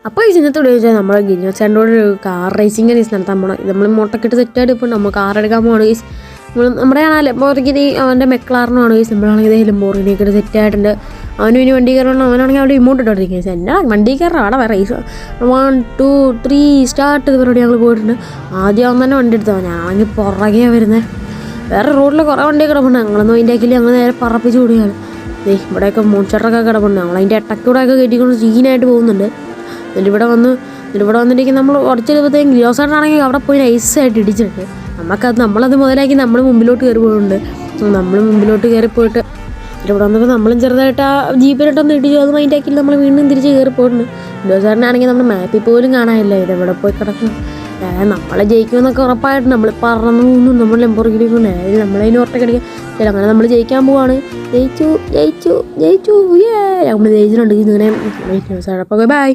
അപ്പോൾ ഈ ചിഹ്നത്തോട് ചോദിച്ചാൽ നമ്മൾ ഗിനിയോസാൻഡോട് ഒരു കാർ റേസിംഗ് റേസ് നടത്താൻ പോകണം. ഇത് നമ്മൾ മുട്ടക്കിട്ട് സെറ്റായിട്ട് ഇപ്പോൾ നമ്മൾ കാർ എടുക്കാൻ പോകണം ഗീസ്. നമ്മുടെ ആണ് ലെംബോർഗിനി അവൻ്റെ മെക്ലാറിനുമാണ് ഗീസ്. നമ്മളാണെങ്കിൽ ഇതേ ലെംബോർഗിനിയൊക്കെ സെറ്റായിട്ടുണ്ട്. അവനും ഇനി വണ്ടി കയറണം. അവനാണെങ്കിൽ അവിടെ ഇമോട്ട് ഇട്ടോണ്ടിരിക്കുന്നത്. എന്നാ വണ്ടി കയറണം അവിടെ റേസ് 1 2 3 സ്റ്റാർട്ട് ചെയ്ത് പരിപാടി ഞങ്ങൾ പോയിട്ടുണ്ട്. ആദ്യം അവൻ തന്നെ വണ്ടി എടുത്തവൻ, ഞാനാണെങ്കിൽ പുറകെ വരുന്നത്. വേറെ റോഡിൽ കുറേ വണ്ടി കിടപ്പുണ്ട്. ഞങ്ങളൊന്നും അതിൻ്റെ ആക്കില്ല, ഞങ്ങൾ നേരെ പറപ്പിച്ച് കൂടിയാണ്. ഇവിടെയൊക്കെ മൂച്ചട്ടൊക്കെ കിടപ്പുണ്ട്. ഞങ്ങളതിൻ്റെ ഇട്ടക്കൂടെയൊക്കെ കയറ്റിക്കൊണ്ട് സീനായിട്ട് പോകുന്നുണ്ട്. എന്നിട്ട് ഇവിടെ വന്നിട്ടുണ്ടെങ്കിൽ നമ്മൾ കുറച്ചെടുപ്പത്തേക്കും ഗ്ലോസായിട്ടാണെങ്കിൽ അവിടെ പോയി നൈസായിട്ട് ഇടിച്ചിട്ടുണ്ട്. നമ്മളത് മുതലാക്കി നമ്മൾ മുമ്പിലോട്ട് കയറി പോയിട്ടുണ്ട്. നമ്മൾ മുമ്പിലോട്ട് കയറിപ്പോയിട്ട് ഇവിടെ വന്നപ്പോൾ നമ്മളും ചെറുതായിട്ട് ആ ജീപ്പിലിട്ടൊന്ന് ഇടിച്ചു. അത് മൈൻഡ് ആക്കിയിട്ട് നമ്മൾ വീണ്ടും തിരിച്ച് കയറി പോയിട്ടുണ്ട്. ഗ്ലോസാറിനാണെങ്കിൽ നമ്മുടെ മാപ്പിൽ പോലും കാണാനില്ല ഇതെവിടെ പോയി കിടക്കണം. നമ്മളെ ജയിക്കുമെന്നൊക്കെ ഉറപ്പായിട്ട് നമ്മൾ പറന്നു പോകുന്നു. നമ്മൾ ലെംബോർഗിനിക്കൊണ്ട് നമ്മളതിന് ഒറ്റക്കടിക്കുക. ശരി, അങ്ങനെ നമ്മൾ ജയിക്കാൻ പോവാണ്. ജയിച്ചു നമ്മൾ ജയിച്ചിട്ടുണ്ട്. ഇങ്ങനെ അപ്പോൾ ബൈ.